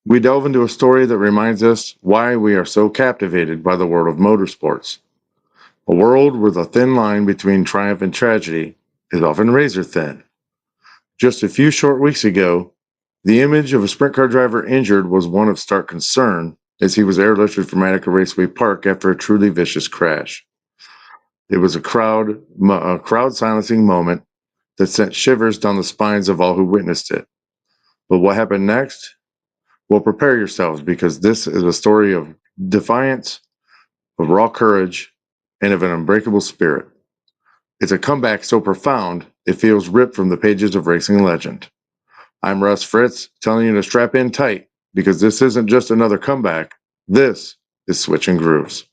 We delve into a story that reminds us why we are so captivated by the world of motorsports. A world where the thin line between triumph and tragedy is often razor thin. Just a few short weeks ago, the image of a sprint car driver injured was one of stark concern as he was airlifted from Attica Raceway Park after a truly vicious crash. It was a crowd silencing moment that sent shivers down the spines of all who witnessed it. But what happened next? Well, prepare yourselves because this is a story of defiance, of raw courage, and of an unbreakable spirit. It's a comeback so profound, it feels ripped from the pages of racing legend. I'm Russ Fritz, telling you to strap in tight because this isn't just another comeback. This is Switching Grooves.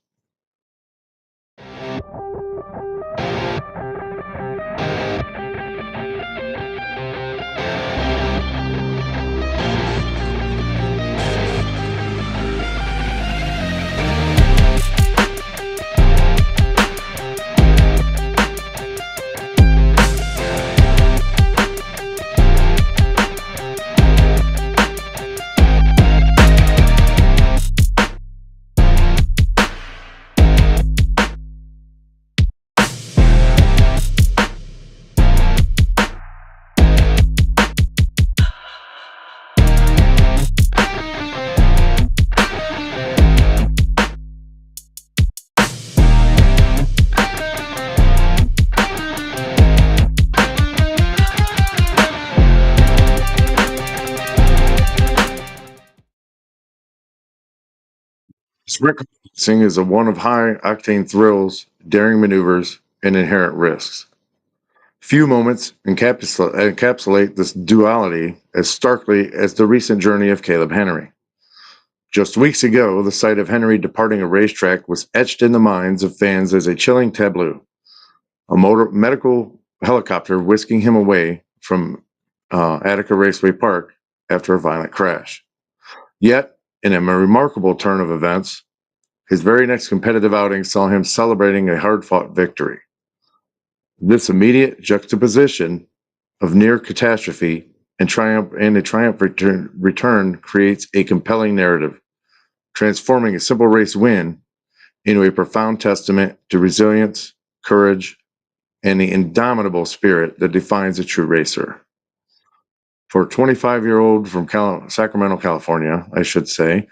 Sprint car racing is a one of high octane thrills, daring maneuvers, and inherent risks. Few moments encapsulate this duality as starkly as the recent journey of Kalib Henry. Just weeks ago, the sight of Henry departing a racetrack was etched in the minds of fans as a chilling tableau. A medical helicopter whisking him away from Attica Raceway Park after a violent crash. Yet, in a remarkable turn of events, his very next competitive outing saw him celebrating a hard-fought victory. This immediate juxtaposition of near catastrophe and a triumph return creates a compelling narrative, transforming a simple race win into a profound testament to resilience, courage, and the indomitable spirit that defines a true racer. For a 25-year-old from Sacramento, California, I should say,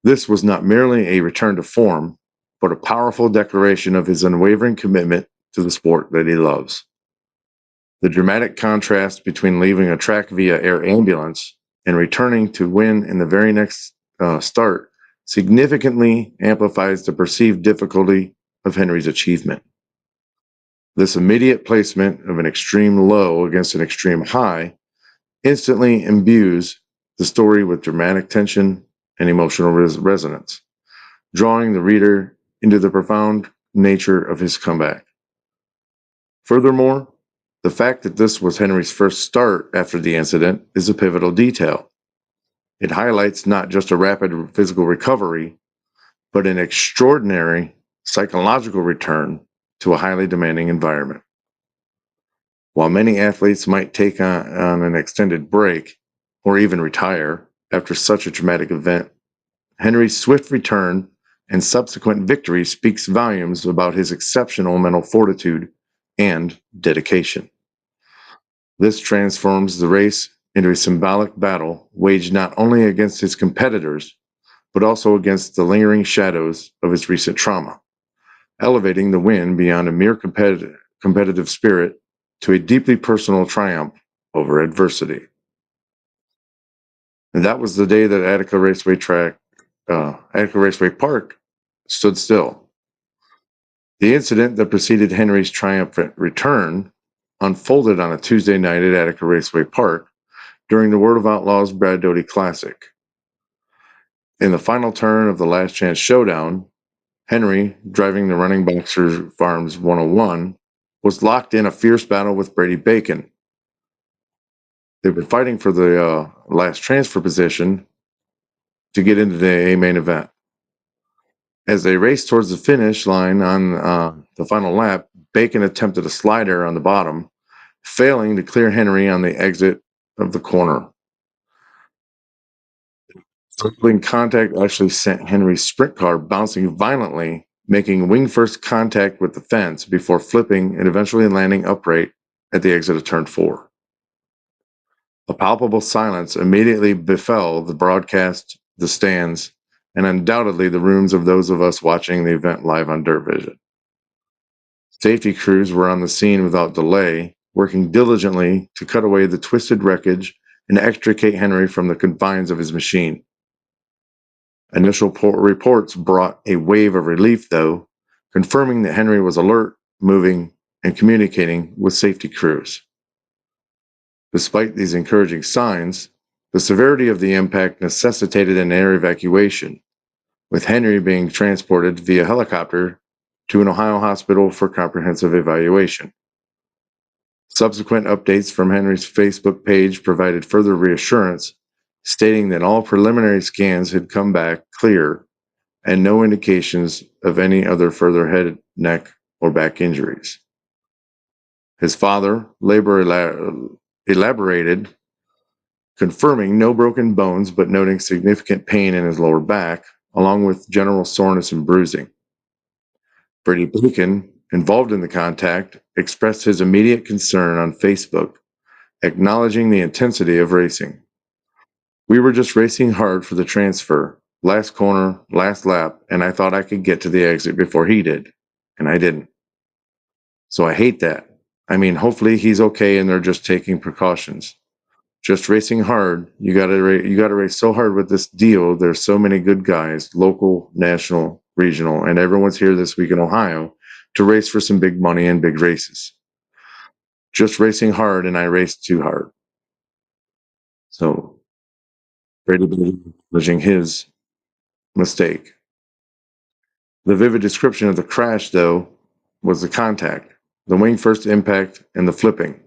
this was not merely a return to form, but a powerful declaration of his unwavering commitment to the sport that he loves. The dramatic contrast between leaving a track via air ambulance and returning to win in the very next start significantly amplifies the perceived difficulty of Henry's achievement. This immediate placement of an extreme low against an extreme high instantly imbues the story with dramatic tension and emotional resonance, drawing the reader into the profound nature of his comeback. Furthermore, the fact that this was Henry's first start after the incident is a pivotal detail. It highlights not just a rapid physical recovery, but an extraordinary psychological return to a highly demanding environment. While many athletes might take on an extended break or even retire after such a traumatic event, Henry's swift return and subsequent victory speaks volumes about his exceptional mental fortitude and dedication. This transforms the race into a symbolic battle waged not only against his competitors, but also against the lingering shadows of his recent trauma, elevating the win beyond a mere competitive spirit to a deeply personal triumph over adversity. And that was the day that Attica Raceway Park stood still. The incident that preceded Henry's triumphant return unfolded on a Tuesday night at Attica Raceway Park during the World of Outlaws Brad Doty Classic. In the final turn of the Last Chance Showdown, Henry, driving the Running Boxer Farms 101, was locked in a fierce battle with Brady Bacon. They were fighting for the last transfer position to get into the main event. As they raced towards the finish line on the final lap, Bacon attempted a slider on the bottom, failing to clear Henry on the exit of the corner. Circling contact actually sent Henry's sprint car bouncing violently, making wing first contact with the fence before flipping and eventually landing upright at the exit of turn 4. A palpable silence immediately befell the broadcast, the stands, and undoubtedly the rooms of those of us watching the event live on Dirt Vision. Safety crews were on the scene without delay, working diligently to cut away the twisted wreckage and extricate Henry from the confines of his machine. Initial reports brought a wave of relief, though, confirming that Henry was alert, moving, and communicating with safety crews. Despite these encouraging signs, the severity of the impact necessitated an air evacuation, with Henry being transported via helicopter to an Ohio hospital for comprehensive evaluation. Subsequent updates from Henry's Facebook page provided further reassurance, stating that all preliminary scans had come back clear and no indications of any other further head, neck, or back injuries. His father later elaborated, confirming no broken bones but noting significant pain in his lower back, along with general soreness and bruising. Brady Bacon, involved in the contact, expressed his immediate concern on Facebook, acknowledging the intensity of racing. We were just racing hard for the transfer, last corner, last lap, and I thought I could get to the exit before he did, and I didn't. So I hate that. I mean, hopefully he's okay and they're just taking precautions. Just racing hard. You got to race so hard with this deal. There's so many good guys, local, national, regional, and everyone's here this week in Ohio to race for some big money and big races. Just racing hard, and I raced too hard. So Brady acknowledging his mistake. The vivid description of the crash, though, was the contact, the wing first impact, and the flipping,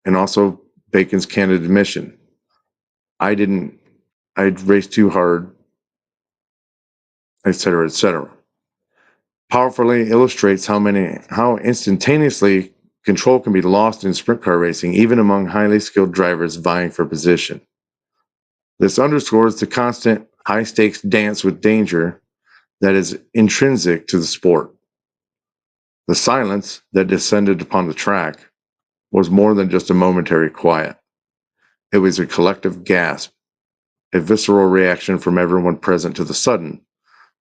and also Bacon's candid admission. I'd raced too hard, etc., etc. Powerfully illustrates how instantaneously control can be lost in sprint car racing, even among highly skilled drivers vying for position. This underscores the constant high-stakes dance with danger that is intrinsic to the sport. The silence that descended upon the track was more than just a momentary quiet. It was a collective gasp, a visceral reaction from everyone present to the sudden,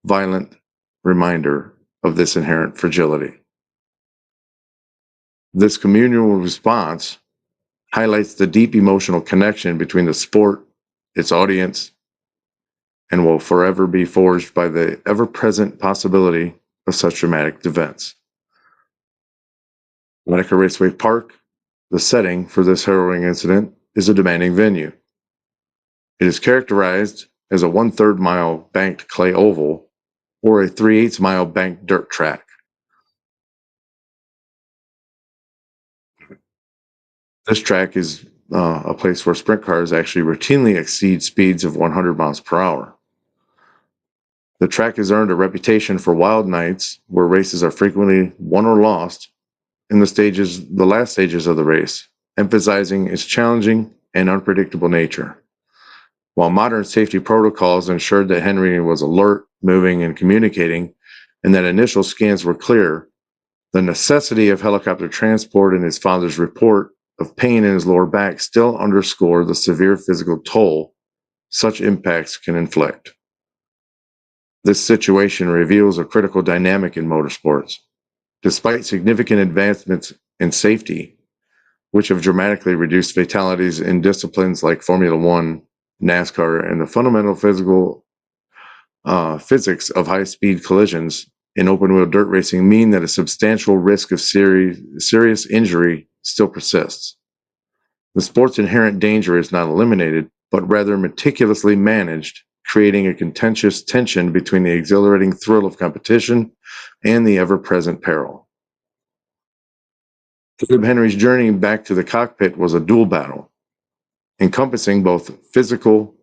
violent reminder of this inherent fragility. This communal response highlights the deep emotional connection between the sport, its audience, and will forever be forged by the ever-present possibility of such dramatic events. Attica Raceway Park, the setting for this harrowing incident, is a demanding venue. It is characterized as a 1/3 mile banked clay oval or a 3/8 mile banked dirt track. This track is a place where sprint cars actually routinely exceed speeds of 100 miles per hour. The track has earned a reputation for wild nights where races are frequently won or lost in the last stages of the race, emphasizing its challenging and unpredictable nature. While modern safety protocols ensured that Henry was alert, moving, and communicating, and that initial scans were clear, the necessity of helicopter transport and his father's report of pain in his lower back still underscore the severe physical toll such impacts can inflict. This situation reveals a critical dynamic in motorsports. Despite significant advancements in safety, which have dramatically reduced fatalities in disciplines like Formula One, NASCAR, and the fundamental physics of high-speed collisions in open-wheel dirt racing mean that a substantial risk of serious injury still persists. The sport's inherent danger is not eliminated, but rather meticulously managed, creating a contentious tension between the exhilarating thrill of competition and the ever-present peril. Kalib Henry's journey back to the cockpit was a dual battle, encompassing both physical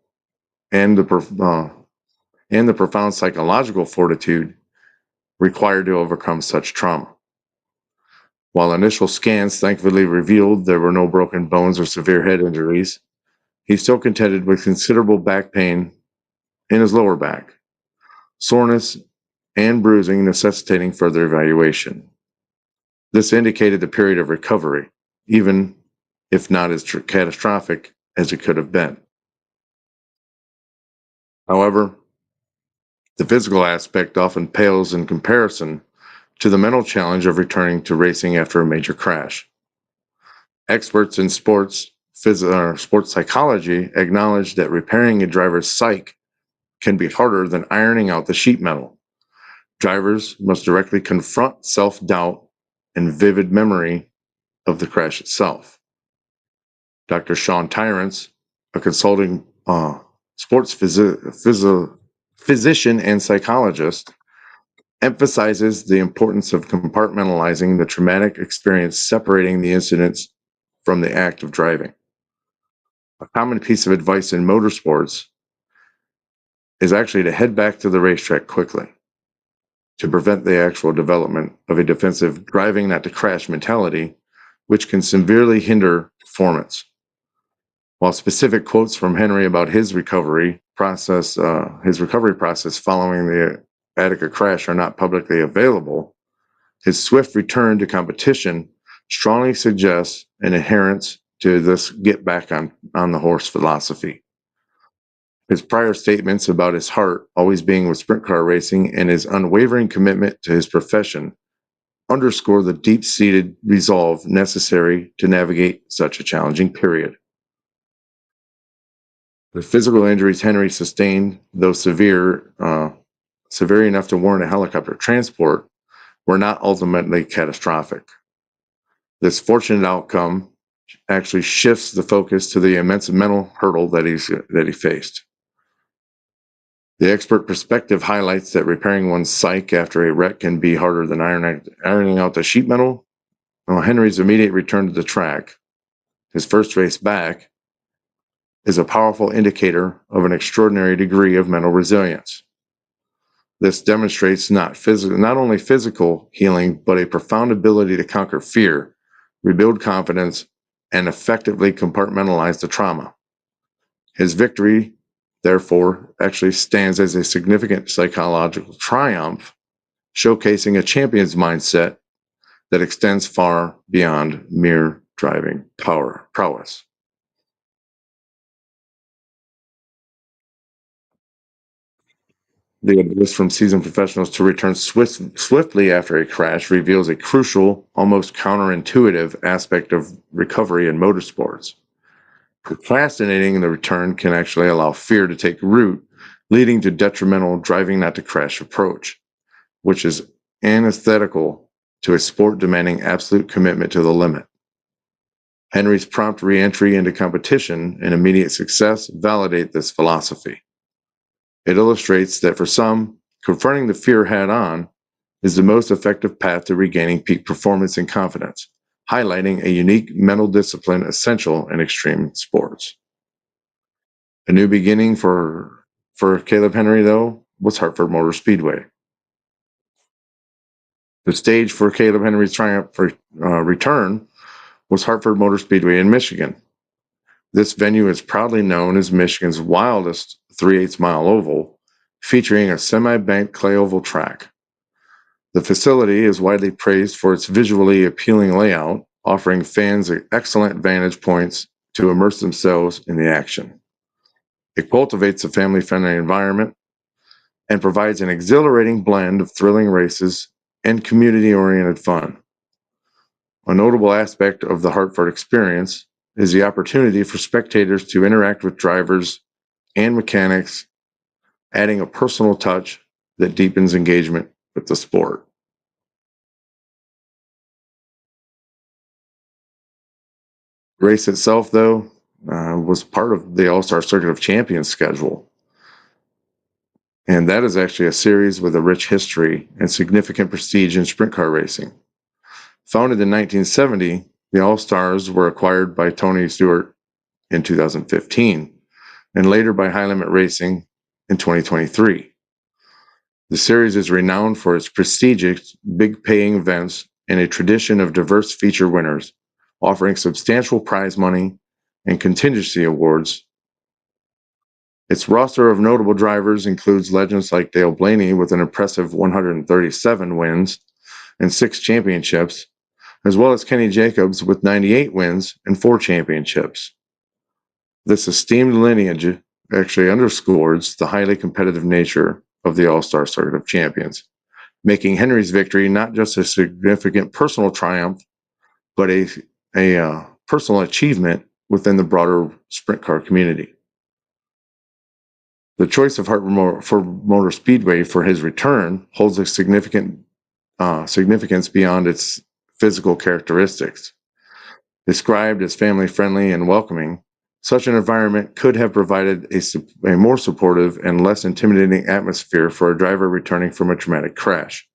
and the profound psychological fortitude required to overcome such trauma. While initial scans thankfully revealed there were no broken bones or severe head injuries, he still contended with considerable back pain in his lower back, soreness and bruising necessitating further evaluation. This indicated the period of recovery, even if not as catastrophic as it could have been. However, the physical aspect often pales in comparison to the mental challenge of returning to racing after a major crash. Experts in sports psychology acknowledge that repairing a driver's psyche can be harder than ironing out the sheet metal. Drivers must directly confront self-doubt and vivid memory of the crash itself. Dr. Sean Tyrants, a consulting sports physician and psychologist, emphasizes the importance of compartmentalizing the traumatic experience, separating the incidents from the act of driving. A common piece of advice in motorsports is actually to head back to the racetrack quickly to prevent the actual development of a defensive driving not to crash mentality, which can severely hinder performance. While specific quotes from Henry about his recovery process following the Attica crash are not publicly available, his swift return to competition strongly suggests an adherence to this get back on the horse philosophy. His prior statements about his heart always being with sprint car racing and his unwavering commitment to his profession underscore the deep-seated resolve necessary to navigate such a challenging period. The physical injuries Henry sustained, though severe enough to warrant a helicopter transport, were not ultimately catastrophic. This fortunate outcome actually shifts the focus to the immense mental hurdle that he faced. The expert perspective highlights that repairing one's psyche after a wreck can be harder than ironing out the sheet metal. Henry's immediate return to the track, his first race back, is a powerful indicator of an extraordinary degree of mental resilience. This demonstrates not only physical healing, but a profound ability to conquer fear, rebuild confidence, and effectively compartmentalize the trauma. His victory, therefore, actually stands as a significant psychological triumph, showcasing a champion's mindset that extends far beyond mere driving prowess. The ability from seasoned professionals to return swiftly after a crash reveals a crucial, almost counterintuitive aspect of recovery in motorsports. Procrastinating the return can actually allow fear to take root, leading to detrimental driving not to crash approach, which is antithetical to a sport demanding absolute commitment to the limit. Henry's prompt re-entry into competition and immediate success validate this philosophy. It illustrates that for some, confronting the fear head-on is the most effective path to regaining peak performance and confidence, highlighting a unique mental discipline essential in extreme sports. A new beginning for Kalib Henry, though, was Hartford Motor Speedway. The stage for Kalib Henry's triumph return was Hartford Motor Speedway in Michigan. This venue is proudly known as Michigan's wildest 3/8 mile oval, featuring a semi-banked clay oval track. The facility is widely praised for its visually appealing layout, offering fans excellent vantage points to immerse themselves in the action. It cultivates a family-friendly environment and provides an exhilarating blend of thrilling races and community-oriented fun. A notable aspect of the Hartford experience is the opportunity for spectators to interact with drivers and mechanics, adding a personal touch that deepens engagement with the sport. The race itself, though, was part of the All-Star Circuit of Champions schedule. And that is actually a series with a rich history and significant prestige in sprint car racing. Founded in 1970, the All-Stars were acquired by Tony Stewart in 2015, and later by High Limit Racing in 2023. The series is renowned for its prestigious, big-paying events and a tradition of diverse feature winners, offering substantial prize money and contingency awards Its roster of notable drivers includes legends like Dale Blaney with an impressive 137 wins and 6 championships, as well as Kenny Jacobs with 98 wins and 4 championships. This esteemed lineage actually underscores the highly competitive nature of the All-Star Circuit of Champions, making Henry's victory not just a significant personal triumph, but a personal achievement within the broader sprint car community. The choice of Hartford Motor Speedway for his return holds a significance beyond its physical characteristics. Described as family-friendly and welcoming, such an environment could have provided a more supportive and less intimidating atmosphere for a driver returning from a traumatic crash.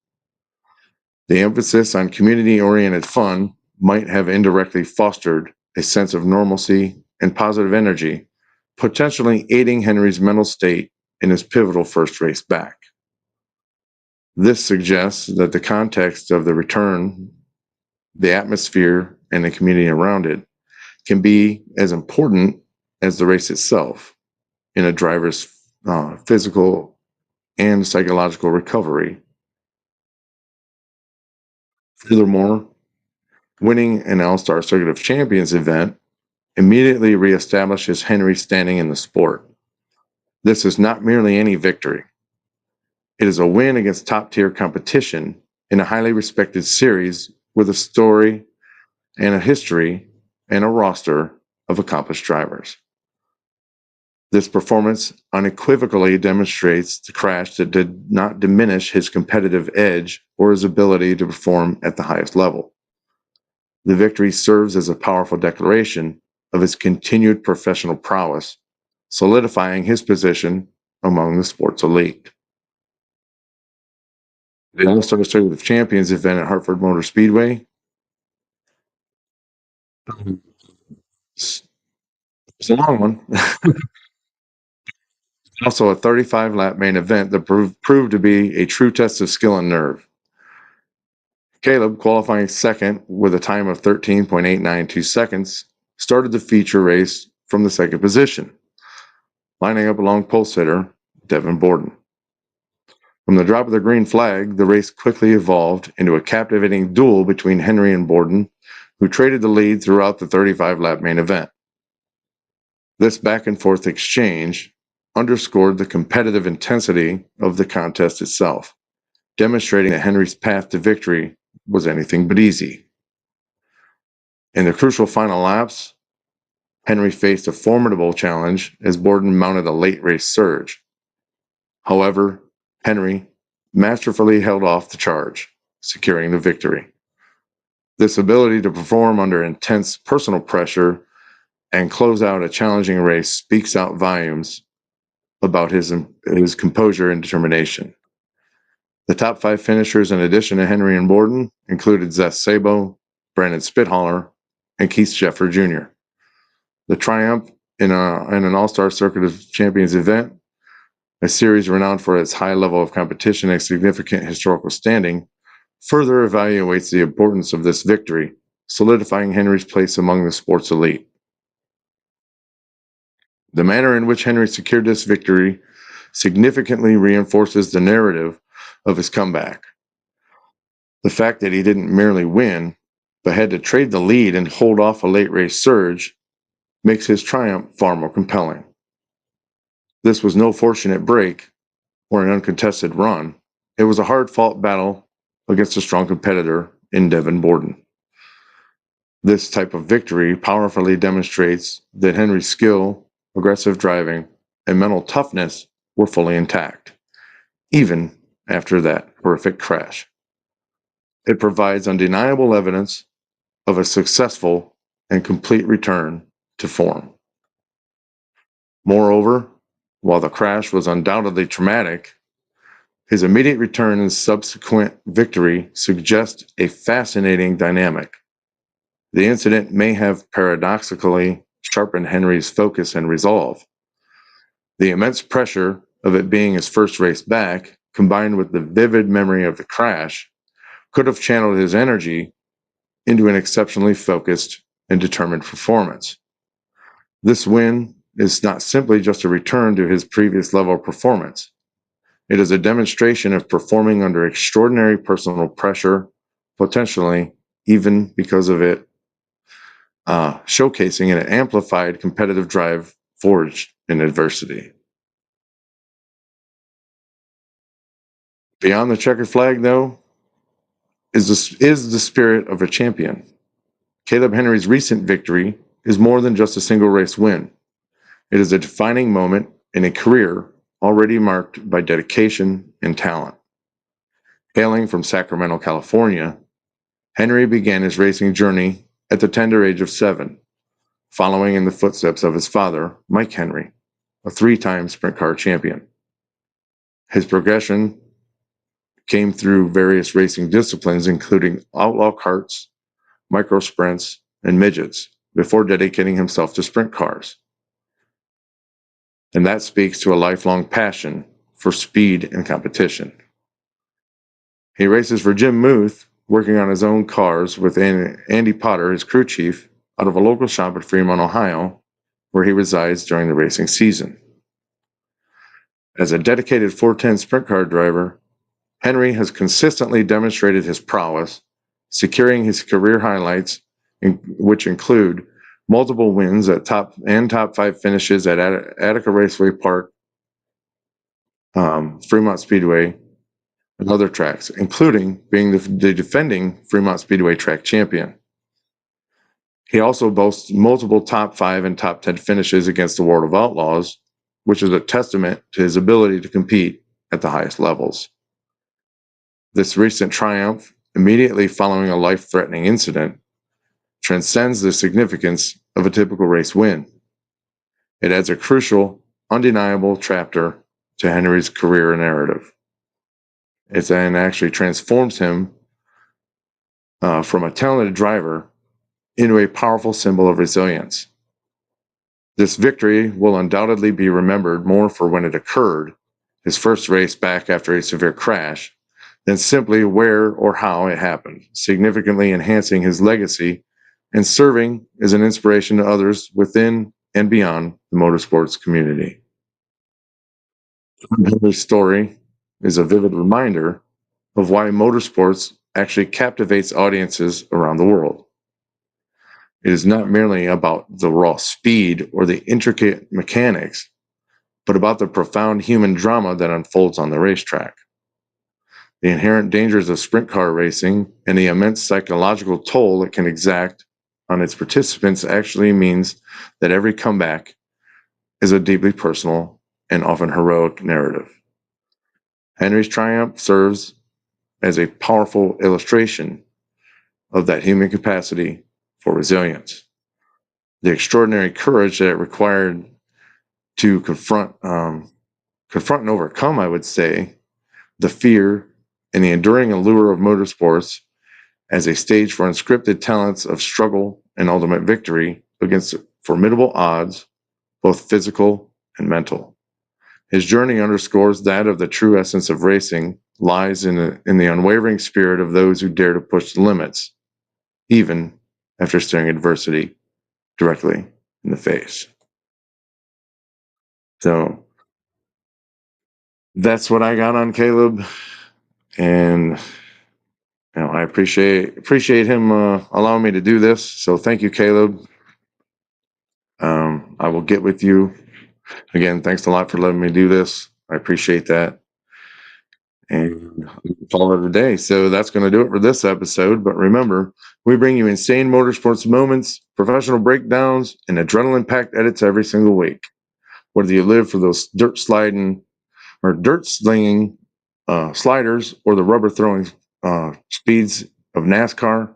The emphasis on community-oriented fun might have indirectly fostered a sense of normalcy and positive energy, potentially aiding Henry's mental state in his pivotal first race back. This suggests that the context of the return, the atmosphere, and the community around it can be as important as the race itself in a driver's physical and psychological recovery. Furthermore, winning an All-Star Circuit of Champions event immediately reestablishes Henry's standing in the sport. This is not merely any victory. It is a win against top-tier competition in a highly respected series with a story and a history and a roster of accomplished drivers. This performance unequivocally demonstrates the crash that did not diminish his competitive edge or his ability to perform at the highest level. The victory serves as a powerful declaration of his continued professional prowess, solidifying his position among the sport's elite. The All-Star Circuit of Champions event at Hartford Motor Speedway. It's a long one. Also a 35-lap main event that proved to be a true test of skill and nerve. Kalib, qualifying second with a time of 13.892 seconds, started the feature race from the second position, lining up along pole sitter Devon Borden. From the drop of the green flag, the race quickly evolved into a captivating duel between Henry and Borden, who traded the lead throughout the 35-lap main event. This back-and-forth exchange underscored the competitive intensity of the contest itself, demonstrating that Henry's path to victory was anything but easy. In the crucial final laps, Henry faced a formidable challenge as Borden mounted a late race surge. However, Henry masterfully held off the charge, securing the victory. This ability to perform under intense personal pressure and close out a challenging race speaks out volumes about his composure and determination. The top 5 finishers, in addition to Henry and Borden, included Zeth Sabo, Brandon Spithaler, and Keith Sheffer Jr. The triumph in an All-Star Circuit of Champions event, a series renowned for its high level of competition and significant historical standing, further evaluates the importance of this victory, solidifying Henry's place among the sport's elite. The manner in which Henry secured this victory significantly reinforces the narrative of his comeback. The fact that he didn't merely win, but had to trade the lead and hold off a late race surge, makes his triumph far more compelling. This was no fortunate break or an uncontested run. It was a hard-fought battle against a strong competitor in Devon Borden. This type of victory powerfully demonstrates that Henry's skill, aggressive driving, and mental toughness were fully intact, even after that horrific crash. It provides undeniable evidence of a successful and complete return to form. Moreover, while the crash was undoubtedly traumatic, his immediate return and subsequent victory suggest a fascinating dynamic. The incident may have paradoxically sharpened Henry's focus and resolve. The immense pressure of it being his first race back, combined with the vivid memory of the crash, could have channeled his energy into an exceptionally focused and determined performance. This win is not simply just a return to his previous level of performance. It is a demonstration of performing under extraordinary personal pressure, potentially even because of it showcasing an amplified competitive drive forged in adversity. Beyond the checkered flag, though, is the spirit of a champion. Kalib Henry's recent victory is more than just a single race win. It is a defining moment in a career already marked by dedication and talent. Hailing from Sacramento, California, Henry began his racing journey at the tender age of 7, following in the footsteps of his father, Mike Henry, a 3-time sprint car champion. His progression came through various racing disciplines, including outlaw karts, micro sprints, and midgets, before dedicating himself to sprint cars. And that speaks to a lifelong passion for speed and competition. He races for Jim Muth, working on his own cars with Andy Potter, his crew chief, out of a local shop at Fremont, Ohio, where he resides during the racing season. As a dedicated 410 sprint car driver, Henry has consistently demonstrated his prowess, securing his career highlights, which include multiple wins at top 5 finishes at Attica Raceway Park, Fremont Speedway, and other tracks, including being the defending Fremont Speedway track champion. He also boasts multiple top 5 and top 10 finishes against the World of Outlaws, which is a testament to his ability to compete at the highest levels. This recent triumph, immediately following a life-threatening incident, transcends the significance of a typical race win. It adds a crucial, undeniable chapter to Henry's career narrative. It then actually transforms him from a talented driver into a powerful symbol of resilience. This victory will undoubtedly be remembered more for when it occurred, his first race back after a severe crash, than simply where or how it happened, significantly enhancing his legacy and serving as an inspiration to others within and beyond the motorsports community. Henry's story is a vivid reminder of why motorsports actually captivates audiences around the world. It is not merely about the raw speed or the intricate mechanics, but about the profound human drama that unfolds on the racetrack. The inherent dangers of sprint car racing and the immense psychological toll it can exact on its participants actually means that every comeback is a deeply personal and often heroic narrative. Henry's triumph serves as a powerful illustration of that human capacity for resilience. The extraordinary courage that it required to confront and overcome, I would say, the fear and the enduring allure of motorsports as a stage for unscripted talents of struggle and ultimate victory against formidable odds, both physical and mental. His journey underscores that of the true essence of racing lies in the unwavering spirit of those who dare to push the limits, even after staring adversity directly in the face. So that's what I got on Kalib, and I appreciate him allowing me to do this. So thank you, Kalib. I will get with you again. Thanks a lot for letting me do this. I appreciate that. And call it a day. So that's going to do it for this episode. But remember, we bring you insane motorsports moments, professional breakdowns, and adrenaline-packed edits every single week. Whether you live for those dirt slinging sliders or the rubber throwing speeds of NASCAR,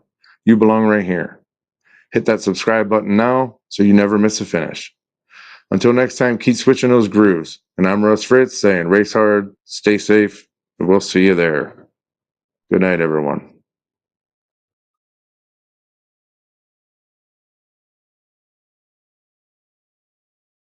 you belong right here. Hit that subscribe button now so you never miss a finish. Until next time, keep switching those grooves. And I'm Russ Fritz saying race hard, stay safe, and we'll see you there. Good night, everyone.